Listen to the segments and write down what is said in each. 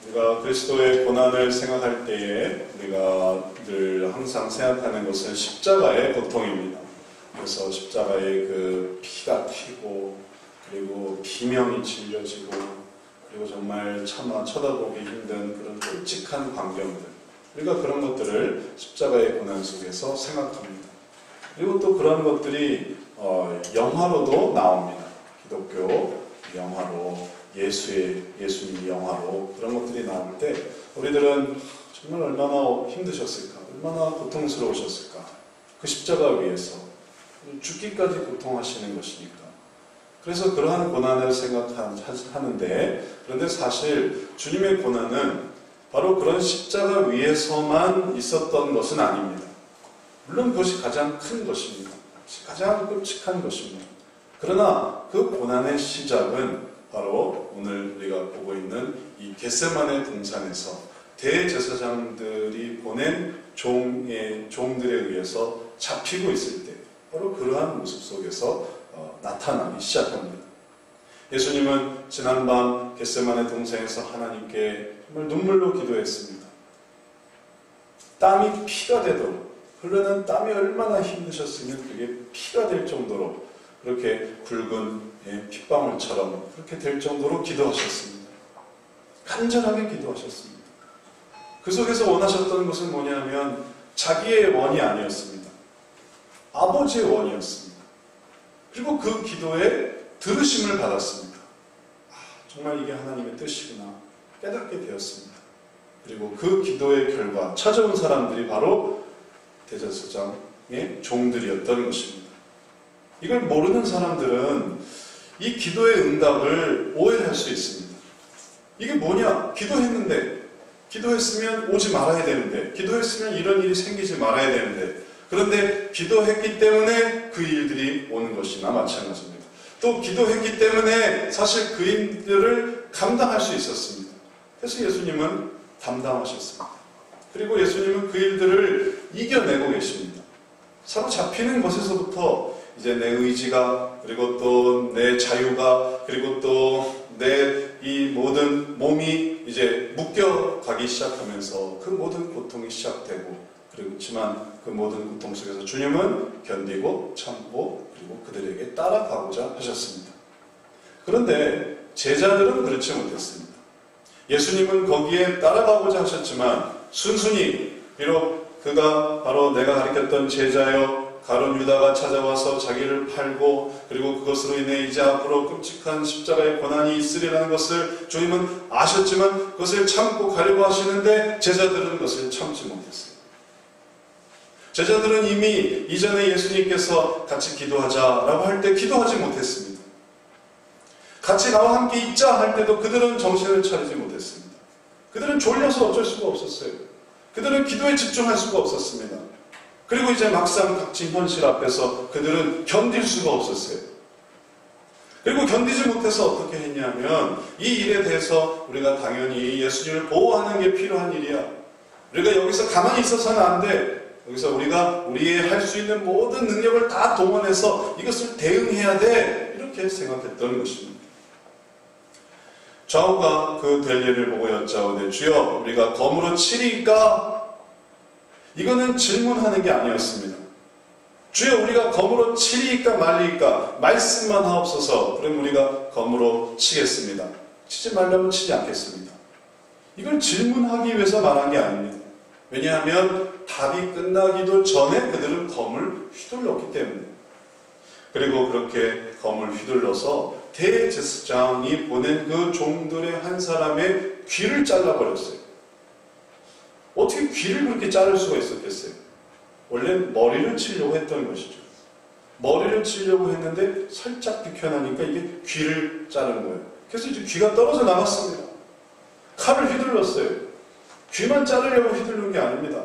우리가 그리스도의 고난을 생각할 때에 우리가 늘 항상 생각하는 것은 십자가의 고통입니다. 그래서 십자가의 그 피가 튀고 그리고 비명이 질려지고 그리고 정말 차마 쳐다보기 힘든 그런 끔찍한 광경들, 우리가 그런 것들을 십자가의 고난 속에서 생각합니다. 그리고 또 그런 것들이 영화로도 나옵니다. 기독교 영화로, 예수님 영화로 그런 것들이 나올 때 우리들은 정말 얼마나 힘드셨을까, 얼마나 고통스러우셨을까. 그 십자가 위에서 죽기까지 고통하시는 것이니까. 그래서 그러한 고난을 생각하는데, 그런데 사실 주님의 고난은 바로 그런 십자가 위에서만 있었던 것은 아닙니다. 물론 그것이 가장 큰 것입니다. 가장 끔찍한 것입니다. 그러나 그 고난의 시작은 바로 오늘 우리가 보고 있는 이 겟세마네 동산에서 대제사장들이 보낸 종들에 의해서 잡히고 있을 때, 바로 그러한 모습 속에서 나타나기 시작합니다. 예수님은 지난밤 겟세마네 동산에서 하나님께 정말 눈물로 기도했습니다. 땀이 피가 되도록, 흐르는 땀이 얼마나 힘드셨으면 그게 피가 될 정도로, 그렇게 굵은 핏방울처럼 그렇게 될 정도로 기도하셨습니다. 간절하게 기도하셨습니다. 그 속에서 원하셨던 것은 뭐냐면 자기의 원이 아니었습니다. 아버지의 원이었습니다. 그리고 그 기도에 들으심을 받았습니다. 정말 이게 하나님의 뜻이구나 깨닫게 되었습니다. 그리고 그 기도의 결과 찾아온 사람들이 바로 대제사장의 종들이었던 것입니다. 이걸 모르는 사람들은 이 기도의 응답을 오해할 수 있습니다. 이게 뭐냐? 기도했으면 오지 말아야 되는데, 기도했으면 이런 일이 생기지 말아야 되는데, 그런데 기도했기 때문에 그 일들이 오는 것이나 마찬가지입니다. 또 기도했기 때문에 사실 그 일들을 감당할 수 있었습니다. 그래서 예수님은 담당하셨습니다. 그리고 예수님은 그 일들을 이겨내고 계십니다. 사로잡히는 것에서부터 이제 내 의지가, 그리고 또 내 자유가, 그리고 또 내 이 모든 몸이 이제 묶여가기 시작하면서 그 모든 고통이 시작되고, 그렇지만 그 모든 고통 속에서 주님은 견디고 참고 그리고 그들에게 따라가고자 하셨습니다. 그런데 제자들은 그렇지 못했습니다. 예수님은 거기에 따라가고자 하셨지만 순순히, 비록 그가 바로 내가 가르쳤던 제자여 가룟 유다가 찾아와서 자기를 팔고, 그리고 그것으로 인해 이제 앞으로 끔찍한 십자가의 고난이 있으리라는 것을 주님은 아셨지만 그것을 참고 가려고 하시는데 제자들은 그것을 참지 못했어요. 제자들은 이미 이전에 예수님께서 같이 기도하자라고 할 때 기도하지 못했습니다. 같이 나와 함께 있자 할 때도 그들은 정신을 차리지 못했습니다. 그들은 졸려서 어쩔 수가 없었어요. 그들은 기도에 집중할 수가 없었습니다. 그리고 이제 막상 닥친 현실 앞에서 그들은 견딜 수가 없었어요. 그리고 견디지 못해서 어떻게 했냐면 이 일에 대해서 우리가 당연히 예수님을 보호하는 게 필요한 일이야. 우리가 여기서 가만히 있어서는 안 돼. 여기서 우리가 우리의 할 수 있는 모든 능력을 다 동원해서 이것을 대응해야 돼. 이렇게 생각했던 것입니다. 좌우가 그 될 일을 보고 여짜오되 주여 우리가 검으로 치리까? 이거는 질문하는 게 아니었습니다. 주여 우리가 검으로 치리까 말리까? 말씀만 하옵소서. 그럼 우리가 검으로 치겠습니다. 치지 말라면 치지 않겠습니다. 이걸 질문하기 위해서 말한 게 아닙니다. 왜냐하면 답이 끝나기도 전에 그들은 검을 휘둘렀기 때문에. 그리고 그렇게 검을 휘둘러서 대제사장이 보낸 그 종들의 한 사람의 귀를 잘라버렸어요. 어떻게 귀를 그렇게 자를 수가 있었겠어요? 원래 머리를 치려고 했던 것이죠. 머리를 치려고 했는데 살짝 비켜나니까 이게 귀를 자른 거예요. 그래서 이제 귀가 떨어져 나갔습니다. 칼을 휘둘렀어요. 귀만 자르려고 휘두른 게 아닙니다.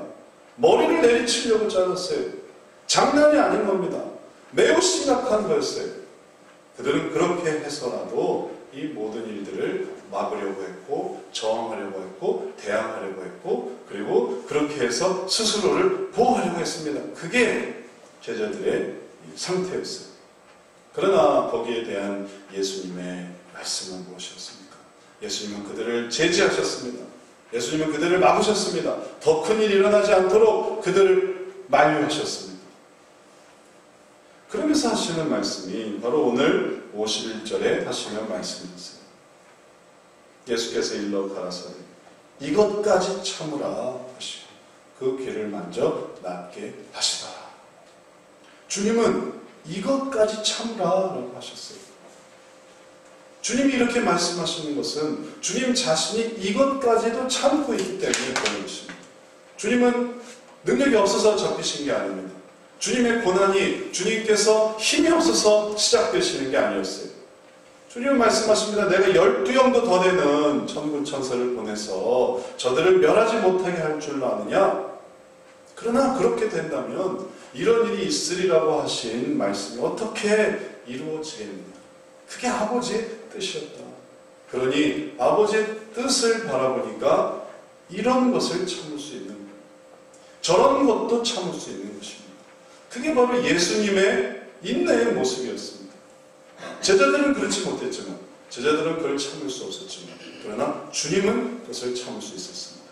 머리를 내리치려고 잘랐어요. 장난이 아닌 겁니다. 매우 심각한 거였어요. 그들은 그렇게 해서라도 이 모든 일들을 막으려고 했고, 저항하려고 했고, 대항하려고 했고, 그리고 그렇게 해서 스스로를 보호하려고 했습니다. 그게 제자들의 상태였어요. 그러나 거기에 대한 예수님의 말씀은 무엇이었습니까? 예수님은 그들을 제지하셨습니다. 예수님은 그들을 막으셨습니다. 더 큰 일이 일어나지 않도록 그들을 만류하셨습니다. 그러면서 하시는 말씀이 바로 오늘 51절에 하시는 말씀이었어요. 예수께서 일러 가라사대 이것까지 참으라 하시고 그 귀를 만져 낫게 하시더라. 주님은 이것까지 참으라라고 하셨어요. 주님이 이렇게 말씀하시는 것은 주님 자신이 이것까지도 참고 있기 때문에 그런 것입니다. 주님은 능력이 없어서 잡히신 게 아닙니다. 주님의 고난이 주님께서 힘이 없어서 시작되시는 게 아니었어요. 주님은 말씀하십니다. 내가 12영도 더 되는 천군 천사를 보내서 저들을 멸하지 못하게 할 줄 아느냐? 그러나 그렇게 된다면 이런 일이 있으리라고 하신 말씀이 어떻게 이루어지겠느냐? 그게 아버지의 뜻이었다. 그러니 아버지의 뜻을 바라보니까 이런 것을 참을 수 있는 거예요. 저런 것도 참을 수 있는 것입니다. 그게 바로 예수님의 인내의 모습이었습니다. 제자들은 그렇지 못했지만, 제자들은 그걸 참을 수 없었지만, 그러나 주님은 그것을 참을 수 있었습니다.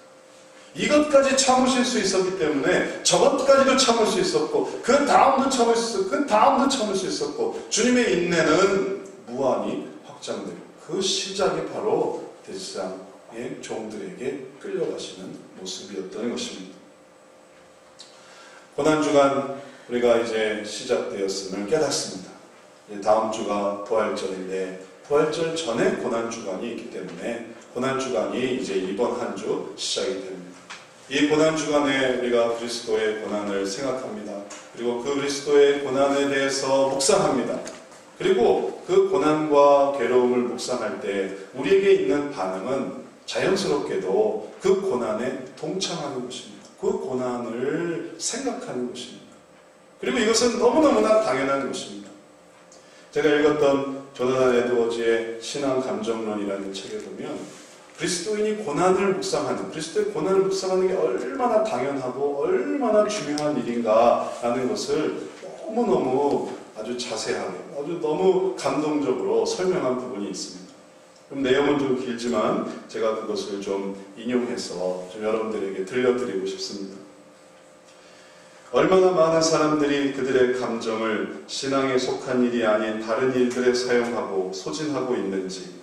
이것까지 참으실 수 있었기 때문에 저것까지도 참을 수 있었고, 그 다음도 참을 수 있었고, 그 다음도 참을 수 있었고, 주님의 인내는 무한히 확장되고, 그 시작이 바로 대지상의 종들에게 끌려가시는 모습이었던 것입니다. 고난주간 우리가 이제 시작되었음을 깨닫습니다. 다음 주가 부활절인데 부활절 전에 고난주간이 있기 때문에 고난주간이 이제 이번 한 주 시작이 됩니다. 이 고난주간에 우리가 그리스도의 고난을 생각합니다. 그리고 그 그리스도의 고난에 대해서 묵상합니다. 그리고 그 고난과 괴로움을 묵상할 때 우리에게 있는 반응은 자연스럽게도 그 고난에 동참하는 것입니다. 그 고난을 생각하는 것입니다. 그리고 이것은 너무너무나 당연한 것입니다. 제가 읽었던 조나단 에드워즈의 신앙 감정론이라는 책에 보면 그리스도인이 고난을 묵상하는, 그리스도의 고난을 묵상하는 게 얼마나 당연하고 얼마나 중요한 일인가라는 것을 너무너무 아주 자세하게, 아주 너무 감동적으로 설명한 부분이 있습니다. 그럼 내용은 좀 길지만 제가 그것을 좀 인용해서 좀 여러분들에게 들려드리고 싶습니다. 얼마나 많은 사람들이 그들의 감정을 신앙에 속한 일이 아닌 다른 일들에 사용하고 소진하고 있는지,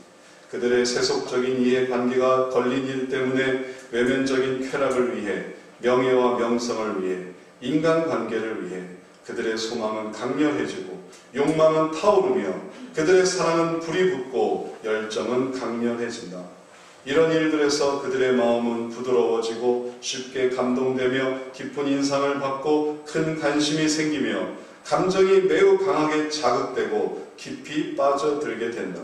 그들의 세속적인 이해관계가 걸린 일 때문에 외면적인 쾌락을 위해, 명예와 명성을 위해, 인간관계를 위해 그들의 소망은 강렬해지고 욕망은 타오르며 그들의 사랑은 불이 붙고 열정은 강렬해진다. 이런 일들에서 그들의 마음은 부드러워지고 쉽게 감동되며 깊은 인상을 받고 큰 관심이 생기며 감정이 매우 강하게 자극되고 깊이 빠져들게 된다.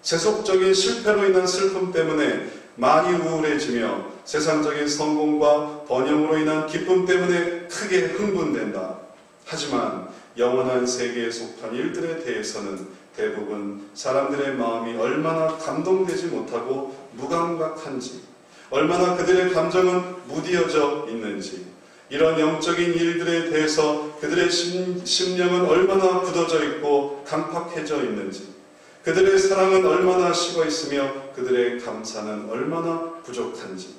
세속적인 실패로 인한 슬픔 때문에 많이 우울해지며 세상적인 성공과 번영으로 인한 기쁨 때문에 크게 흥분된다. 하지만 영원한 세계에 속한 일들에 대해서는 대부분 사람들의 마음이 얼마나 감동되지 못하고 무감각한지, 얼마나 그들의 감정은 무디어져 있는지, 이런 영적인 일들에 대해서 그들의 심령은 얼마나 굳어져 있고 강팍해져 있는지, 그들의 사랑은 얼마나 식어 있으며 그들의 감사는 얼마나 부족한지,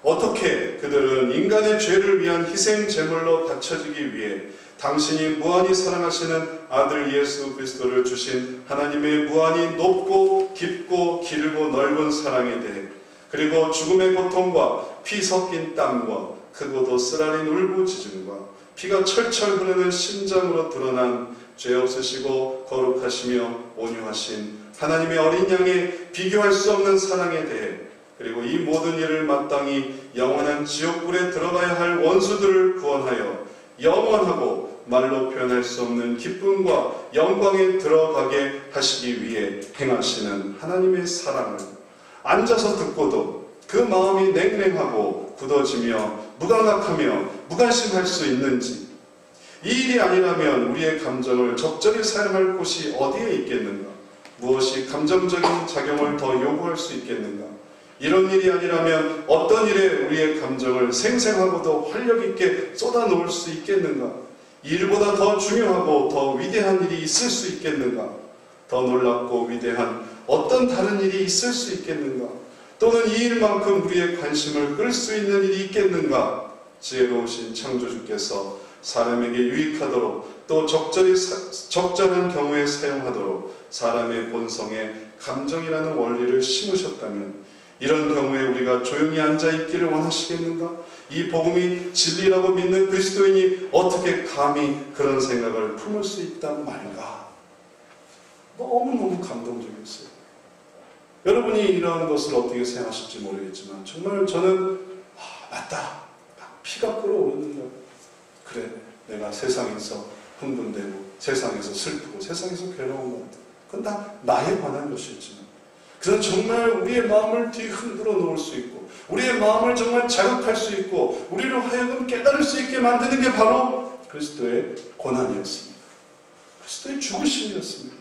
어떻게 그들은 인간의 죄를 위한 희생 제물로 바쳐지기 위해 당신이 무한히 사랑하시는 아들 예수 그리스도를 주신 하나님의 무한히 높고 깊고 길고 넓은 사랑에 대해, 그리고 죽음의 고통과 피 섞인 땀과 크고도 쓰라린 울부짖음과 피가 철철 흐르는 심장으로 드러난 죄 없으시고 거룩하시며 온유하신 하나님의 어린 양의 비교할 수 없는 사랑에 대해, 그리고 이 모든 일을 마땅히 영원한 지옥불에 들어가야 할 원수들을 구원하여 영원하고 말로 표현할 수 없는 기쁨과 영광에 들어가게 하시기 위해 행하시는 하나님의 사랑을 앉아서 듣고도 그 마음이 냉랭하고 굳어지며 무감각하며 무관심할 수 있는지, 이 일이 아니라면 우리의 감정을 적절히 사용할 곳이 어디에 있겠는가? 무엇이 감정적인 작용을 더 요구할 수 있겠는가? 이런 일이 아니라면 어떤 일에 우리의 감정을 생생하고도 활력 있게 쏟아놓을 수 있겠는가? 이 일보다 더 중요하고 더 위대한 일이 있을 수 있겠는가? 더 놀랍고 위대한 어떤 다른 일이 있을 수 있겠는가? 또는 이 일만큼 우리의 관심을 끌 수 있는 일이 있겠는가? 지혜로우신 창조주께서 사람에게 유익하도록 또 적절한 경우에 사용하도록 사람의 본성에 감정이라는 원리를 심으셨다면 이런 경우에 우리가 조용히 앉아있기를 원하시겠는가? 이 복음이 진리라고 믿는 그리스도인이 어떻게 감히 그런 생각을 품을 수 있단 말인가? 너무너무 감동적이었어요. 여러분이 이러한 것을 어떻게 생각하실지 모르겠지만 정말 저는 맞다. 피가 끓어오르는 거예요. 그래, 내가 세상에서 흥분되고 세상에서 슬프고 세상에서 괴로운 것 같아. 그건 다 나에 관한 것이었지만 그건 정말 우리의 마음을 뒤흔들어 놓을 수 있고 우리의 마음을 정말 자극할 수 있고 우리를 하여금 깨달을 수 있게 만드는 게 바로 그리스도의 고난이었습니다. 그리스도의 죽으심이었습니다.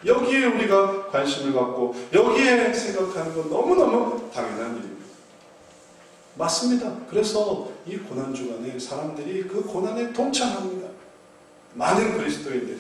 여기에 우리가 관심을 갖고 여기에 생각하는 건 너무너무 당연한 일입니다. 맞습니다. 그래서 이 고난주간에 사람들이 그 고난에 동참합니다. 많은 그리스도인들이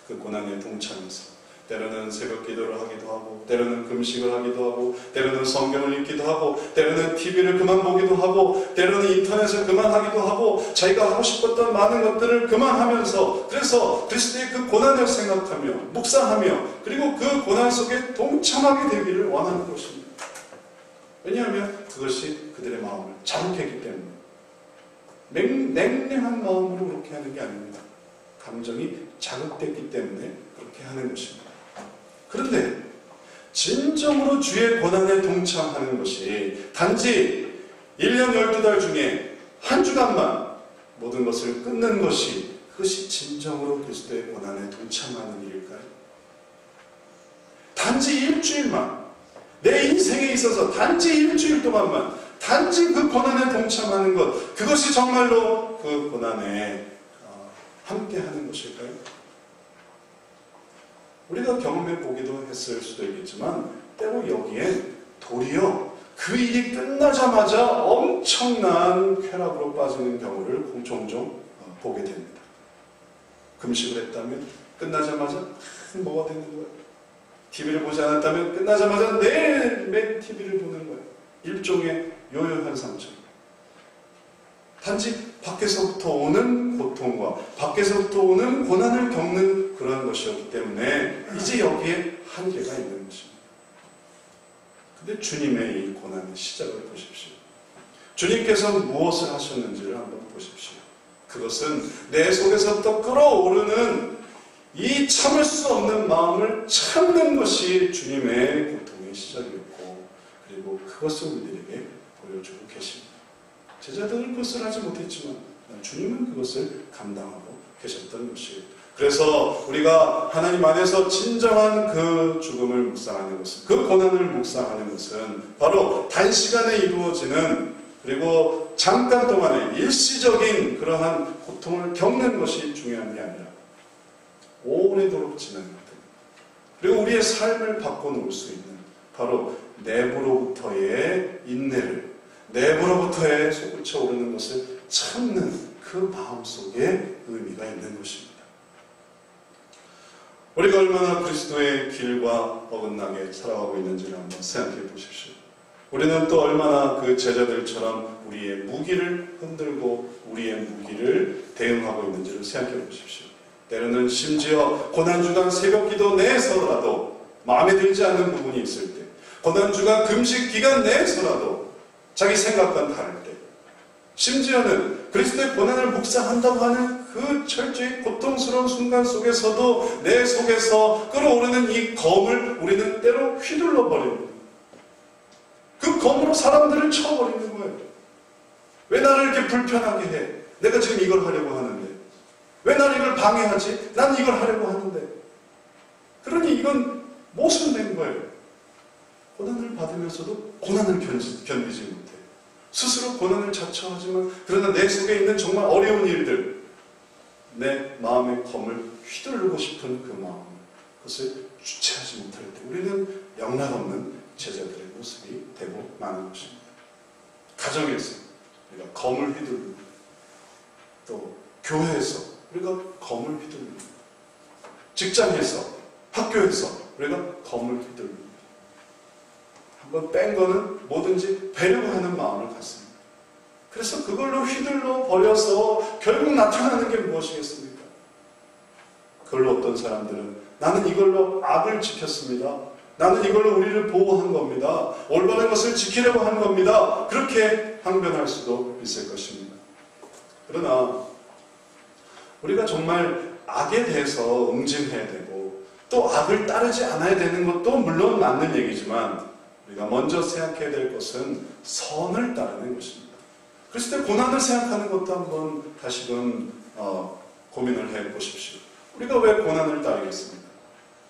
그 고난에 동참해서 때로는 새벽 기도를 하기도 하고 때로는 금식을 하기도 하고 때로는 성경을 읽기도 하고 때로는 TV를 그만 보기도 하고 때로는 인터넷을 그만하기도 하고 자기가 하고 싶었던 많은 것들을 그만하면서 그래서 그리스도의 그 고난을 생각하며 묵상하며 그리고 그 고난 속에 동참하게 되기를 원하는 것입니다. 왜냐하면 그것이 그들의 마음을 자극했기 때문에 냉랭한 마음으로 그렇게 하는 게 아닙니다. 감정이 자극됐기 때문에 그렇게 하는 것입니다. 그런데 진정으로 주의 고난에 동참하는 것이 단지 1년 12달 중에 한 주간만 모든 것을 끊는 것이 그것이 진정으로 그리스도의 고난에 동참하는 일일까요? 단지 일주일만 내 인생에 있어서 단지 일주일 동안만 단지 그 고난에 동참하는 것 그것이 정말로 그 고난에 함께하는 것일까요? 우리가 경험해 보기도 했을 수도 있겠지만 때로 여기엔 도리어 그 일이 끝나자마자 엄청난 쾌락으로 빠지는 경우를 종종 보게 됩니다. 금식을 했다면 끝나자마자 뭐가 되는 거예요? TV를 보지 않았다면 끝나자마자 매일 TV를 보는 거예요. 일종의 요요 현상처럼. 단지 밖에서부터 오는 고통과 밖에서부터 오는 고난을 겪는 그런 것이었기 때문에 이제 여기에 한계가 있는 것입니다. 근데 주님의 이 고난의 시작을 보십시오. 주님께서 무엇을 하셨는지를 한번 보십시오. 그것은 내 속에서부터 끌어오르는 이 참을 수 없는 마음을 참는 것이 주님의 고통의 시작이었고 그리고 그것을 우리에게 보여주고 계십니다. 제자들은 그것을 하지 못했지만 주님은 그것을 감당하고 계셨던 것이에요. 그래서 우리가 하나님 안에서 진정한 그 죽음을 묵상하는 것은 그 고난을 묵상하는 것은 바로 단시간에 이루어지는 그리고 잠깐 동안의 일시적인 그러한 고통을 겪는 것이 중요한 게 아니라 오래도록 지나는 것 그리고 우리의 삶을 바꿔놓을 수 있는 바로 내부로부터의 인내를 내부로부터의 솟구쳐 오르는 것을 참는 그 마음속에 의미가 있는 것입니다. 우리가 얼마나 그리스도의 길과 어긋나게 살아가고 있는지를 한번 생각해 보십시오. 우리는 또 얼마나 그 제자들처럼 우리의 무기를 흔들고 우리의 무기를 대응하고 있는지를 생각해 보십시오. 때로는 심지어 고난주간 새벽기도 내에서라도 마음에 들지 않는 부분이 있을 때 고난주간 금식 기간 내에서라도 자기 생각과는 다를 때 심지어는 그리스도의 고난을 묵상한다고 하는 그 철저히 고통스러운 순간 속에서도 내 속에서 끌어오르는 이 검을 우리는 때로 휘둘러 버립니다. 그 검으로 사람들을 쳐버리는 거예요. 왜 나를 이렇게 불편하게 해? 내가 지금 이걸 하려고 하는데 왜 나를 이걸 방해하지? 난 이걸 하려고 하는데 그러니 이건 모순된 거예요. 고난을 받으면서도 고난을 견디지 못해. 스스로 고난을 자처하지만 그러나 내 속에 있는 정말 어려운 일들 내 마음의 검을 휘두르고 싶은 그 마음 그것을 주체하지 못할 때 우리는 영락없는 제자들의 모습이 되고 마는 것입니다. 가정에서 우리가 검을 휘두르고 또 교회에서 우리가 검을 휘두르고 직장에서 학교에서 우리가 검을 휘두릅니다. 한번 뺀 거는 뭐든지 배려하는 마음을 갖습니다. 그래서 그걸로 휘둘러 버려서 결국 나타나는 게 무엇이겠습니까? 그걸로 어떤 사람들은 나는 이걸로 악을 지켰습니다. 나는 이걸로 우리를 보호한 겁니다. 올바른 것을 지키려고 한 겁니다. 그렇게 항변할 수도 있을 것입니다. 그러나 우리가 정말 악에 대해서 응징해야 되고 또 악을 따르지 않아야 되는 것도 물론 맞는 얘기지만 우리가 먼저 생각해야 될 것은 선을 따르는 것입니다. 그랬을 때 고난을 생각하는 것도 한번 다시금 고민을 해보십시오. 우리가 왜 고난을 따르겠습니까?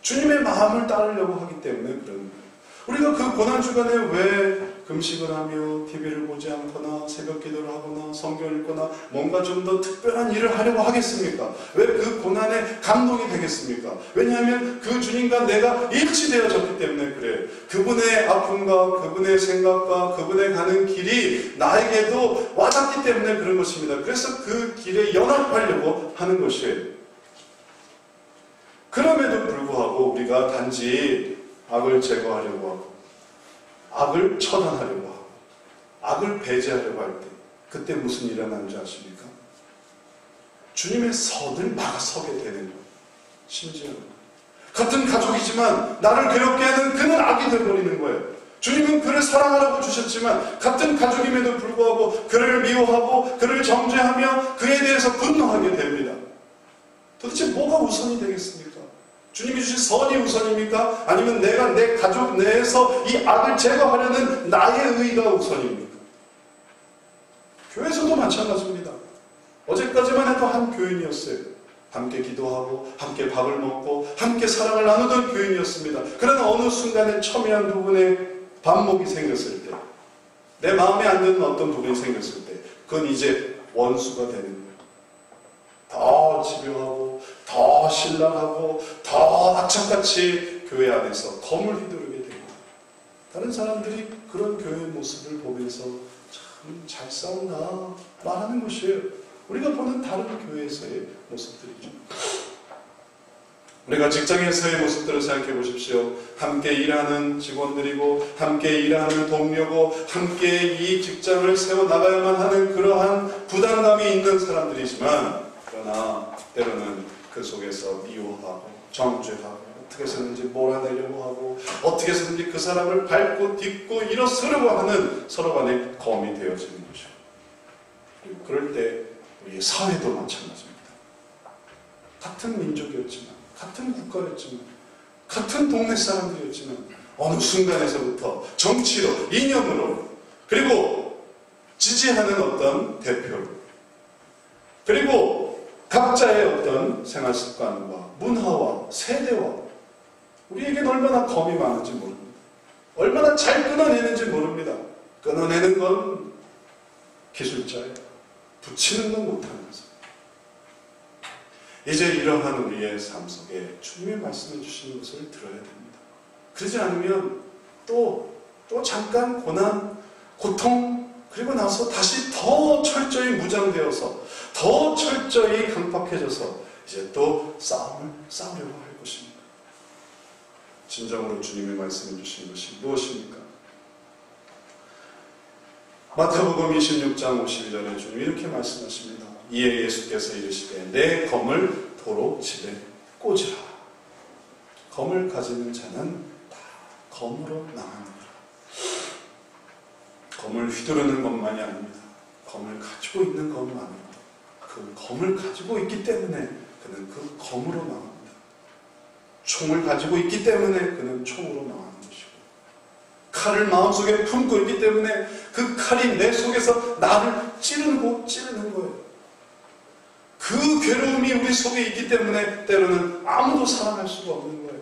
주님의 마음을 따르려고 하기 때문에 그런 거예요. 우리가 그 고난 주간에 왜 금식을 하며 TV를 보지 않거나 새벽 기도를 하거나 성경을 읽거나 뭔가 좀 더 특별한 일을 하려고 하겠습니까? 왜 그 고난에 감동이 되겠습니까? 왜냐하면 그 주님과 내가 일치되어졌기 때문에 그래요. 그분의 아픔과 그분의 생각과 그분의 가는 길이 나에게도 와닿기 때문에 그런 것입니다. 그래서 그 길에 연합하려고 하는 것이에요. 그럼에도 불구하고 우리가 단지 악을 제거하려고 하고 악을 처단하려고 하고 악을 배제하려고 할 때 그때 무슨 일이 일어나는지 아십니까? 주님의 선을 막아서게 되는 거예요. 심지어 같은 가족이지만 나를 괴롭게 하는 그는 악이 되어버리는 거예요. 주님은 그를 사랑하라고 주셨지만 같은 가족임에도 불구하고 그를 미워하고 그를 정죄하며 그에 대해서 분노하게 됩니다. 도대체 뭐가 우선이 되겠습니까? 주님이 주신 선이 우선입니까? 아니면 내가 내 가족 내에서 이 악을 제거하려는 나의 의가 우선입니까? 교회에서도 마찬가지입니다. 어제까지만 해도 한 교인이었어요. 함께 기도하고 함께 밥을 먹고 함께 사랑을 나누던 교인이었습니다. 그러나 어느 순간에 첨예한 부분에 반목이 생겼을 때, 내 마음에 안 드는 어떤 부분이 생겼을 때 그건 이제 원수가 되는 거예요. 더 집요하고 더 신랄하고 더 악착같이 교회 안에서 검을 휘두르게 됩니다. 다른 사람들이 그런 교회의 모습을 보면서 참 잘 싸운다 말하는 것이에요. 우리가 보는 다른 교회에서의 모습들이죠. 우리가 직장에서의 모습들을 생각해 보십시오. 함께 일하는 직원들이고 함께 일하는 동료고 함께 이 직장을 세워나가야만 하는 그러한 부담감이 있는 사람들이지만 그러나 때로는 그 속에서 미워하고 정죄하고 어떻게 해서든지 몰아내려고 하고 어떻게 해서든지 그 사람을 밟고 딛고 일어서려고 하는 서로 간의 검이 되어지는 것이죠. 그리고 그럴 때 우리의 사회도 마찬가지입니다. 같은 민족이었지만 같은 국가였지만 같은 동네 사람들이었지만 어느 순간에서부터 정치로 이념으로 그리고 지지하는 어떤 대표로 그리고 각자의 어떤 생활습관과 문화와 세대와 우리에게는 얼마나 검이 많은지 모릅니다. 얼마나 잘 끊어내는지 모릅니다. 끊어내는 건 기술자예요. 붙이는 건 못하는 거죠. 이제 이러한 우리의 삶 속에 주님의 말씀해 주시는 것을 들어야 됩니다. 그러지 않으면 또 잠깐 고난, 고통 그리고 나서 다시 더 철저히 무장되어서 더 철저히 강팍해져서 이제 또 싸우려고 할 것입니다. 진정으로 주님의 말씀해 주신 것이 무엇입니까? 마태복음 26장 52절에 주님이 이렇게 말씀하십니다. 이에 예수께서 이르시되 내 검을 도로 집에 꽂으라. 검을 가지는 자는 다 검으로 나가느니라. 검을 휘두르는 것만이 아닙니다. 검을 가지고 있는 검은 아닙니다. 그 검을 가지고 있기 때문에 그는 그 검으로 나갑니다. 총을 가지고 있기 때문에 그는 총으로 나가는 것이고 칼을 마음속에 품고 있기 때문에 그 칼이 내 속에서 나를 찌르는 거예요. 그 괴로움이 우리 속에 있기 때문에 때로는 아무도 사랑할 수가 없는 거예요.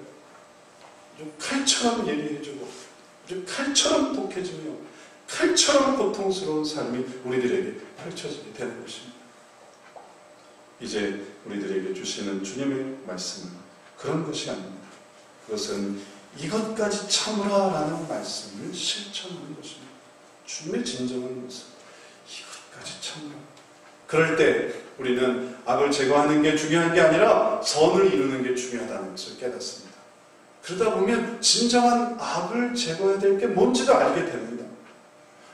좀 칼처럼 예리해지고 좀 칼처럼 독해지며 칼처럼 고통스러운 삶이 우리들에게 펼쳐지게 되는 것입니다. 이제 우리들에게 주시는 주님의 말씀은 그런 것이 아닙니다. 그것은 이것까지 참으라 라는 말씀을 실천하는 것입니다. 주님의 진정한 모습, 이것까지 참으라. 그럴 때 우리는 악을 제거하는 게 중요한 게 아니라 선을 이루는 게 중요하다는 것을 깨닫습니다. 그러다 보면 진정한 악을 제거해야 될 게 뭔지도 알게 됩니다.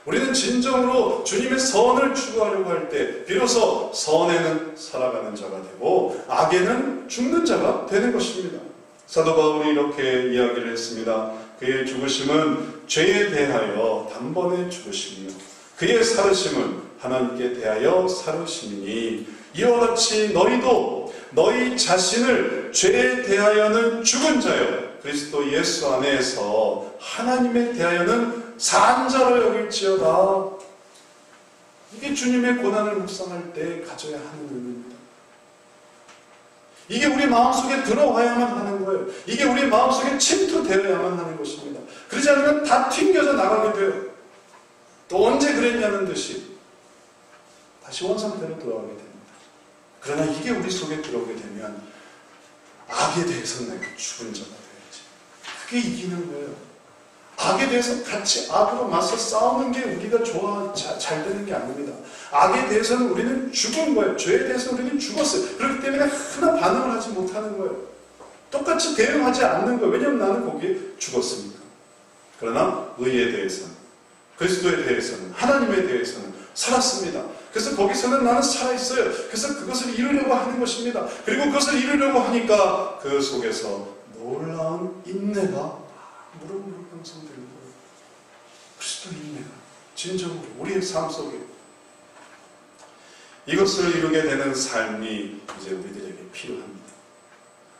우리는 진정으로 주님의 선을 추구하려고 할 때 비로소 선에는 살아가는 자가 되고 악에는 죽는 자가 되는 것입니다. 사도 바울이 이렇게 이야기를 했습니다. 그의 죽으심은 죄에 대하여 단번에 죽으심이요 그의 살으심은 하나님께 대하여 살으심이니 이와 같이 너희도 너희 자신을 죄에 대하여는 죽은 자요 그리스도 예수 안에서 하나님에 대하여는 산 자로 여길지어다. 이게 주님의 고난을 묵상할 때 가져야 하는 의미입니다. 이게 우리 마음속에 들어와야만 하는 거예요. 이게 우리 마음속에 침투되어야만 하는 것입니다. 그러지 않으면 다 튕겨져 나가게 돼요. 또 언제 그랬냐는 듯이 다시 원상태로 돌아가게 됩니다. 그러나 이게 우리 속에 들어오게 되면 악에 대해서는 내가 죽은 자가 돼야지. 그게 이기는 거예요. 악에 대해서 같이 악으로 맞서 싸우는 게 우리가 잘 되는 게 아닙니다. 악에 대해서는 우리는 죽은 거예요. 죄에 대해서 우리는 죽었어요. 그렇기 때문에 하나 반응을 하지 못하는 거예요. 똑같이 대응하지 않는 거예요. 왜냐하면 나는 거기에 죽었으니까. 그러나 의에 대해서는, 그리스도에 대해서는, 하나님에 대해서는 살았습니다. 그래서 거기서는 나는 살아있어요. 그래서 그것을 이루려고 하는 것입니다. 그리고 그것을 이루려고 하니까 그 속에서 놀라운 인내가 무럭무럭 형성되는 거예요. 그리스도의 인내가 진정으로 우리의 삶 속에 이것을 이루게 되는 삶이 이제 우리들에게 필요합니다.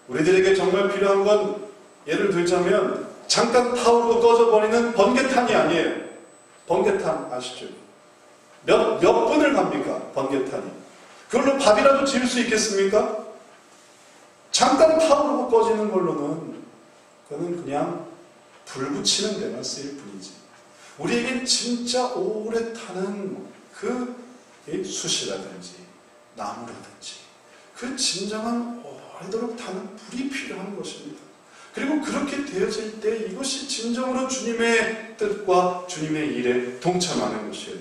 우리들에게 정말 필요한 건 예를 들자면 잠깐 타오르고 꺼져버리는 번개탄이 아니에요. 번개탄 아시죠? 몇 분을 갑니까? 번개탄이. 그걸로 밥이라도 지을 수 있겠습니까? 잠깐 타오르고 꺼지는 걸로는 그거는 그냥 불 붙이는 데만 쓰일 뿐이지. 우리에게 진짜 오래 타는 그 숯이라든지 나무라든지 그 진정한 오래도록 타는 불이 필요한 것입니다. 그리고 그렇게 되어질 때 이것이 진정으로 주님의 뜻과 주님의 일에 동참하는 것이에요.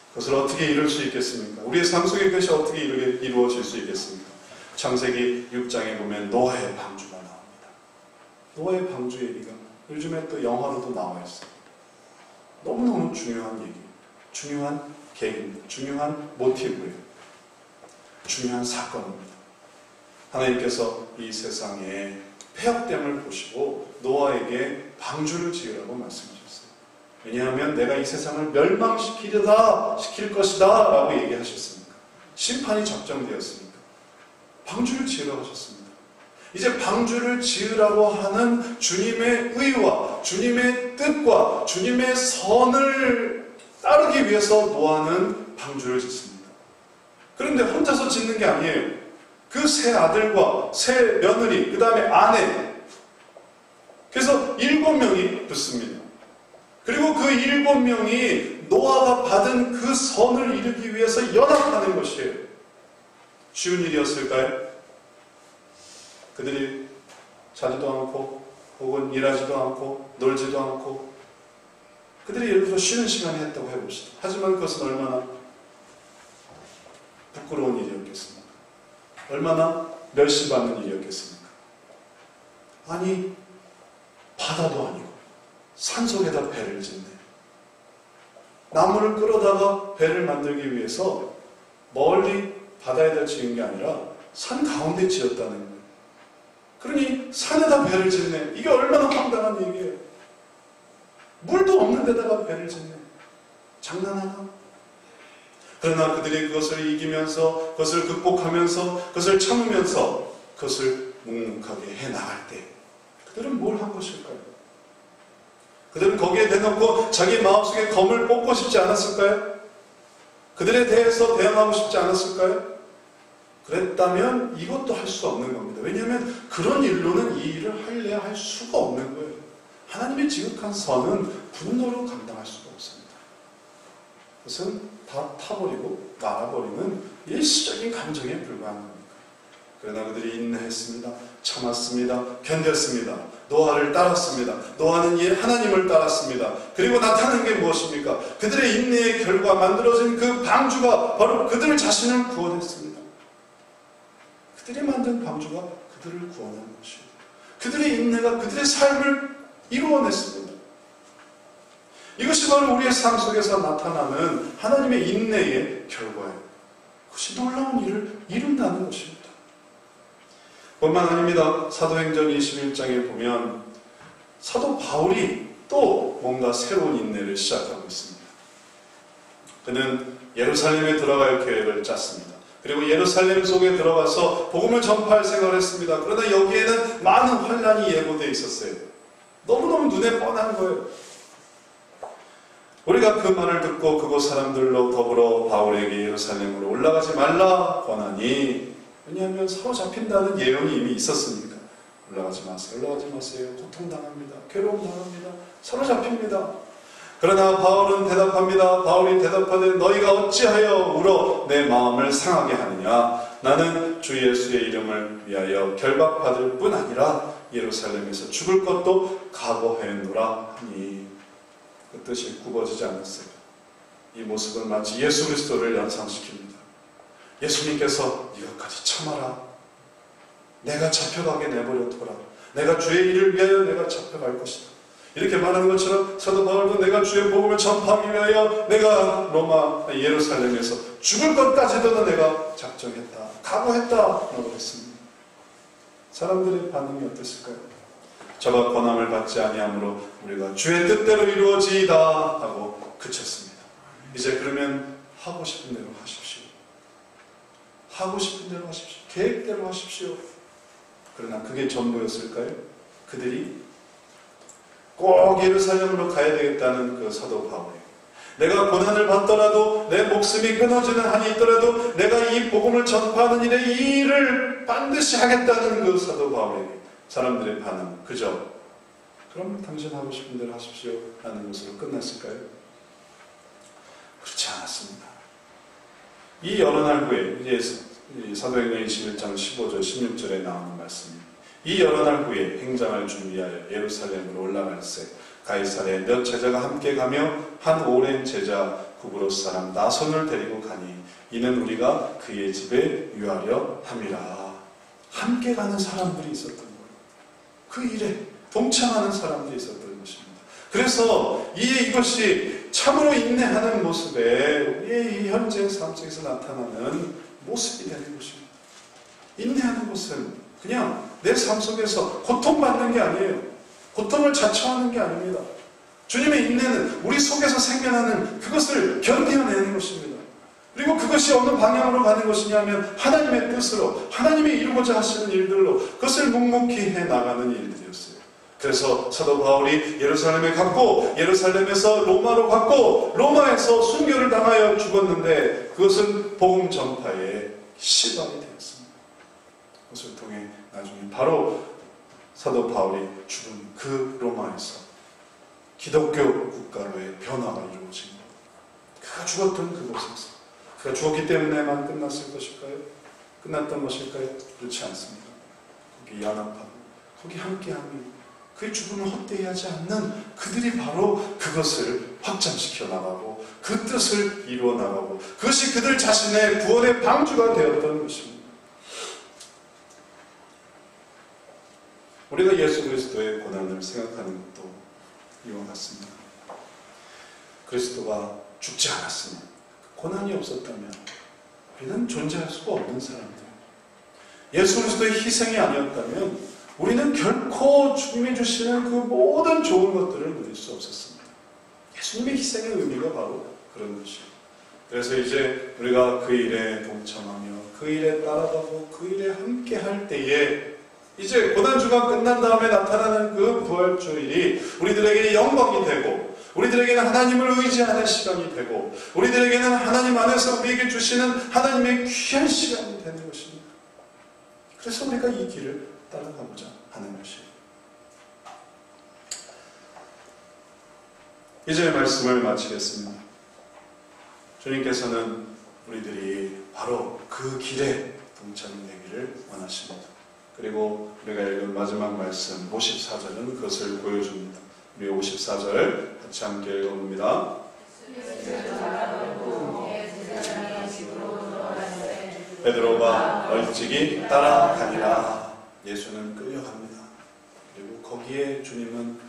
그것을 어떻게 이룰 수 있겠습니까? 우리의 삶 속에 그것이 어떻게 이루어질 수 있겠습니까? 창세기 6장에 보면 노아의 방주가 나옵니다. 노아의 방주 얘기가 요즘에 또 영화로도 나와 있어요. 너무너무 중요한 얘기예요. 중요한 계기입니다. 중요한 모티브예요. 중요한 사건입니다. 하나님께서 이 세상에 폐역됨을 보시고 노아에게 방주를 지으라고 말씀하셨어요. 왜냐하면 내가 이 세상을 시킬 것이다 라고 얘기하셨습니다. 심판이 적정되었으니까 방주를 지으라고 하셨습니다. 이제 방주를 지으라고 하는 주님의 의와 주님의 뜻과 주님의 선을 따르기 위해서 노아는 방주를 짓습니다. 그런데 혼자서 짓는 게 아니에요. 그 세 아들과 세 며느리, 그 다음에 아내, 그래서 7명이 붙습니다. 그리고 그 7명이 노아가 받은 그 선을 이루기 위해서 연합하는 것이에요. 쉬운 일이었을까요? 그들이 자지도 않고 혹은 일하지도 않고 놀지도 않고 그들이 예를 들어 쉬는 시간에 했다고 해봅시다. 하지만 그것은 얼마나 부끄러운 일이었겠습니까? 얼마나 멸시받는 일이었겠습니까? 아니 바다도 아니고 산속에다 배를 짓네. 나무를 끌어다가 배를 만들기 위해서 멀리 바다에다 지은 게 아니라 산 가운데 지었다는 거예요. 그러니 산에다 배를 짓네. 이게 얼마나 황당한 얘기예요. 물도 없는 데다가 배를 짓네. 장난하나? 그러나 그들이 그것을 이기면서, 그것을 극복하면서, 그것을 참으면서, 그것을 묵묵하게 해나갈 때 그들은 뭘 한 것일까요? 그들은 거기에 대놓고 자기 마음속에 검을 뽑고 싶지 않았을까요? 그들에 대해서 대응하고 싶지 않았을까요? 그랬다면 이것도 할 수 없는 겁니다. 왜냐하면 그런 일로는 이 일을 하려야 할 수가 없는 거예요. 하나님의 지극한 선은 분노로 감당할 수가 없습니다. 그것은 다 타버리고 말아버리는 일시적인 감정에 불과한 겁니다. 그러나 그들이 인내했습니다. 참았습니다. 견뎠습니다. 노아를 따랐습니다. 노아는 하나님을 따랐습니다. 그리고 나타난 게 무엇입니까? 그들의 인내의 결과 만들어진 그 방주가 바로 그들 자신을 구원했습니다. 그들이 만든 방주가 그들을 구원한 것입니다. 그들의 인내가 그들의 삶을 이루어냈습니다. 이것이 바로 우리의 삶 속에서 나타나는 하나님의 인내의 결과예요. 그것이 놀라운 일을 이룬다는 것입니다. 뿐만 아닙니다. 사도행전 21장에 보면 사도 바울이 또 뭔가 새로운 인내를 시작하고 있습니다. 그는 예루살렘에 들어갈 계획을 짰습니다. 그리고 예루살렘 속에 들어가서 복음을 전파할 생각을 했습니다. 그러나 여기에는 많은 환란이 예고되어 있었어요. 너무너무 눈에 뻔한 거예요. 우리가 그 말을 듣고 그곳 사람들로 더불어 바울에게 예루살렘으로 올라가지 말라 권하니, 왜냐하면 사로잡힌다는 예언이 이미 있었으니까. 올라가지 마세요. 올라가지 마세요. 고통당합니다. 괴로움당합니다. 사로잡힙니다. 그러나 바울은 대답합니다. 바울이 대답하되 너희가 어찌하여 울어 내 마음을 상하게 하느냐. 나는 주 예수의 이름을 위하여 결박받을 뿐 아니라 예루살렘에서 죽을 것도 각오하였노라 하니, 그 뜻이 굽어지지 않았어요. 이 모습은 마치 예수 그리스도를 연상시킵니다. 예수님께서 이것까지 참아라. 내가 잡혀가게 내버려둬라. 내가 주의 일을 위하여 내가 잡혀갈 것이다. 이렇게 말하는 것처럼 사도 바울도 내가 주의 복음을 전파하기 위하여 내가 로마 예루살렘에서 죽을 것까지도 내가 작정했다. 각오했다. 라고 했습니다. 사람들의 반응이 어땠을까요? 저가 권함을 받지 아니하므로 우리가 주의 뜻대로 이루어지이다 하고 그쳤습니다. 이제 그러면 하고 싶은 대로 하십시오. 하고 싶은 대로 하십시오. 계획대로 하십시오. 그러나 그게 전부였을까요? 그들이 꼭 예루살렘으로 가야 되겠다는 그 사도 바울이, 내가 고난을 받더라도 내 목숨이 끊어지는 한이 있더라도 내가 이 복음을 전파하는 일에 이 일을 반드시 하겠다는 그 사도 바울에게 사람들의 반응 그저 그럼 당신 하고 싶은 대로 하십시오 라는 것으로 끝났을까요? 그렇지 않았습니다. 이 여러 날 후에 이제 사도행전 21장 15절 16절에 나오는 말씀입니다. 이 여러 날 후에 행장을 준비하여 예루살렘으로 올라갈새 가이사랴에 몇 제자가 함께 가며 한 오랜 제자 구브로스 사람 나손을 데리고 가니 이는 우리가 그의 집에 유하려 함이라. 함께 가는 사람들이 있었던 거예요. 그 일에 동참하는 사람들이 있었던 것입니다. 그래서 이것이 참으로 인내하는 모습에 우리의 이 현재 삶 속에서 나타나는 모습이 되는 것입니다. 인내하는 것은 그냥 내 삶 속에서 고통받는 게 아니에요. 고통을 자처하는 게 아닙니다. 주님의 인내는 우리 속에서 생겨나는 그것을 견뎌내는 것입니다. 그리고 그것이 어느 방향으로 가는 것이냐면 하나님의 뜻으로, 하나님이 이루고자 하시는 일들로 그것을 묵묵히 해나가는 일들이었어요. 그래서 사도 바울이 예루살렘에 갔고 예루살렘에서 로마로 갔고 로마에서 순교를 당하여 죽었는데 그것은 복음 전파의 시발이 되었습니다. 그것을 통해 나중에 바로 사도 바울이 죽은 그 로마에서 기독교 국가로의 변화가 이루어진 것. 그가 죽었던 그곳에서 그가 죽었기 때문에만 끝났을 것일까요? 끝났던 것일까요? 그렇지 않습니다. 거기 연합하고 거기 함께하며 그의 죽음을 헛되이 하지 않는 그들이 바로 그것을 확장시켜 나가고 그 뜻을 이루어 나가고 그것이 그들 자신의 구원의 방주가 되었던 것입니다. 우리가 예수 그리스도의 고난을 생각하는 것도 이와 같습니다. 그리스도가 죽지 않았으면, 고난이 없었다면 우리는 존재할 수가 없는 사람들. 예수 그리스도의 희생이 아니었다면 우리는 결코 주님이 주시는 그 모든 좋은 것들을 누릴 수 없었습니다. 예수님의 희생의 의미가 바로 그런 것이에요. 그래서 이제 우리가 그 일에 동참하며 그 일에 따라가고 그 일에 함께 할 때에 이제 고난주가 끝난 다음에 나타나는 그 부활주일이 우리들에게 영광이 되고 우리들에게는 하나님을 의지하는 시간이 되고 우리들에게는 하나님 안에서 우리에게 주시는 하나님의 귀한 시간이 되는 것입니다. 그래서 우리가 이 길을 따라가고자 하는 것이에요. 이제 말씀을 마치겠습니다. 주님께서는 우리들이 바로 그 길에 동참이 되기를 원하십니다. 그리고 우리가 읽은 마지막 말씀 54절은 그것을 보여줍니다. 우리 54절 같이 함께 읽어봅니다. 베드로가 얼찍이 따라가니라. 예수는 끌려갑니다. 거기에 주님은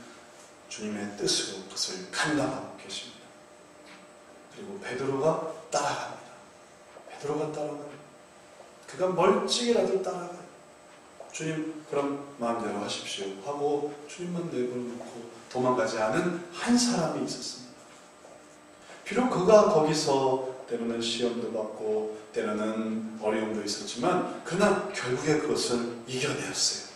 주님의 뜻으로 그것을 감당하고 계십니다. 그리고 베드로가 따라갑니다. 베드로가 따라가요. 그가 멀찍이라도 따라가요. 주님 그럼 마음대로 하십시오 하고 주님만 내버려놓고 도망가지 않은 한 사람이 있었습니다. 비록 그가 거기서 때로는 시험도 받고 때로는 어려움도 있었지만 그러나 결국에 그것을 이겨내었어요.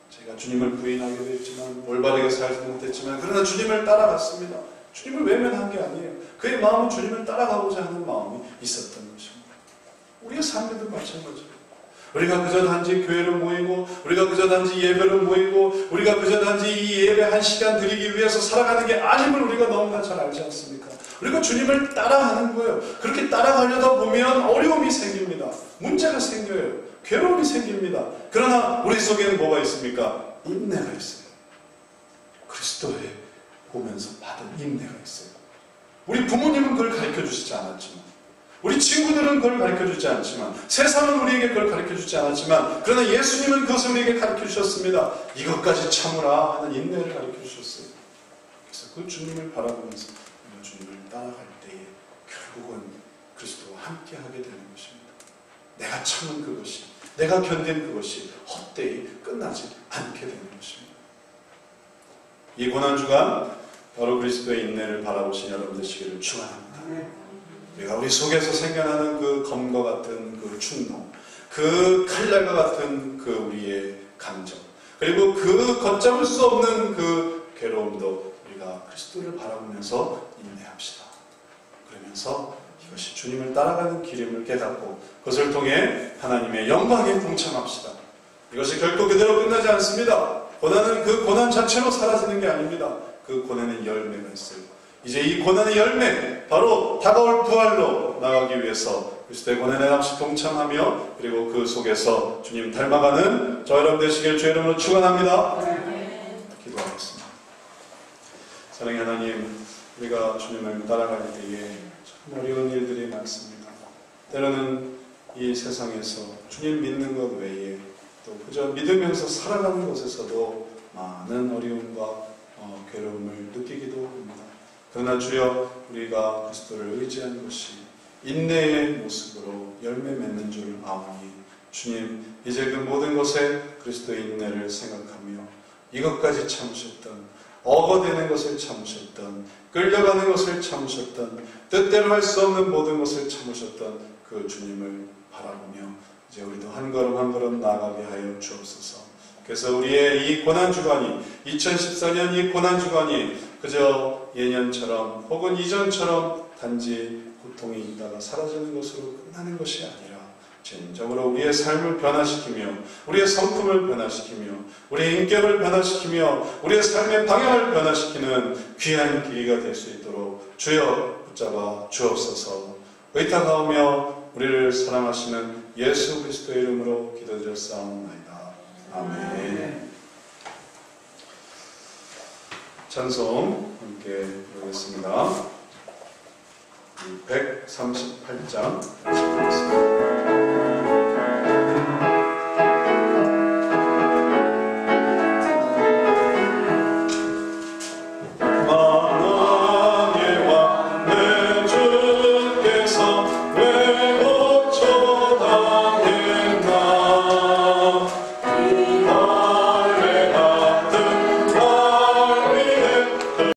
제가 주님을 부인하게 됐지만 올바르게 살지 못했지만 그러나 주님을 따라갔습니다. 주님을 외면한 게 아니에요. 그의 마음은 주님을 따라가고자 하는 마음이 있었던 것입니다. 우리의 삶에도 마찬가지예요. 우리가 그저 단지 교회를 모이고 우리가 그저 단지 예배를 모이고 우리가 그저 단지 이 예배 한 시간 드리기 위해서 살아가는 게 아님을 우리가 너무나 잘 알지 않습니까? 우리가 주님을 따라가는 거예요. 그렇게 따라가려다 보면 어려움이 생깁니다. 문제가 생겨요. 괴로움이 생깁니다. 그러나 우리 속에는 뭐가 있습니까? 인내가 있어요. 그리스도에 보면서 받은 인내가 있어요. 우리 부모님은 그걸 가르쳐주시지 않았지만 우리 친구들은 그걸 가르쳐주지 않지만 세상은 우리에게 그걸 가르쳐주지 않았지만 그러나 예수님은 그것을 우리에게 가르쳐주셨습니다. 이것까지 참으라 하는 인내를 가르쳐주셨어요. 그래서 그 주님을 바라보면서 우리가 주님을 따라갈 때에 결국은 그리스도와 함께하게 되는 것입니다. 내가 참은 그것이 내가 견딘 그것이 헛되이 끝나지 않게 되는 것입니다. 이 고난주간 바로 그리스도의 인내를 바라보신 여러분 되시기를 축원합니다. 우리가 우리 속에서 생겨나는 그 검과 같은 그 충동, 그 칼날과 같은 그 우리의 감정, 그리고 그 걷잡을 수 없는 그 괴로움도 우리가 그리스도를 바라보면서 인내합시다. 그러면서 이것이 주님을 따라가는 길임을 깨닫고 그것을 통해 하나님의 영광에 동참합시다. 이것이 결코 그대로 끝나지 않습니다. 고난은 그 고난 자체로 사라지는 게 아닙니다. 그 고난의 열매가 있어요. 이제 이 고난의 열매, 바로 다가올 부활로 나가기 위해서 그리스도의 고난에 함께 동참하며 그리고 그 속에서 주님 닮아가는 저 여러분 되시길 주의 이름으로 축원합니다. 기도하겠습니다. 사랑의 하나님, 우리가 주님을 따라갈 때에 참 어려운 일들이 많습니다. 때로는 이 세상에서 주님 믿는 것 외에 또 그저 믿으면서 살아가는 것에서도 많은 어려움과 괴로움을 느끼기도 합니다. 그러나 주여 우리가 그리스도를 의지한 것이 인내의 모습으로 열매 맺는 줄 아오니 주님 이제 그 모든 것에 그리스도의 인내를 생각하며 이것까지 참으셨던 억어되는 것을 참으셨던 끌려가는 것을 참으셨던 뜻대로 할 수 없는 모든 것을 참으셨던 그 주님을 바라보며 이제 우리도 한 걸음 한 걸음 나아가게 하여 주옵소서. 그래서 우리의 이 고난주간이 2014년 이 고난주간이 그저 예년처럼 혹은 이전처럼 단지 고통이 있다가 사라지는 것으로 끝나는 것이 아니라 진정으로 우리의 삶을 변화시키며 우리의 성품을 변화시키며 우리의 인격을 변화시키며 우리의 삶의 방향을 변화시키는 귀한 계기가 될 수 있도록 주여 붙잡아 주옵소서. 의탁하오며 우리를 사랑하시는 예수 그리스도의 이름으로 기도드렸사옵나이다. 아멘. 찬송 함께 부르겠습니다. 138장 시작하겠습니다.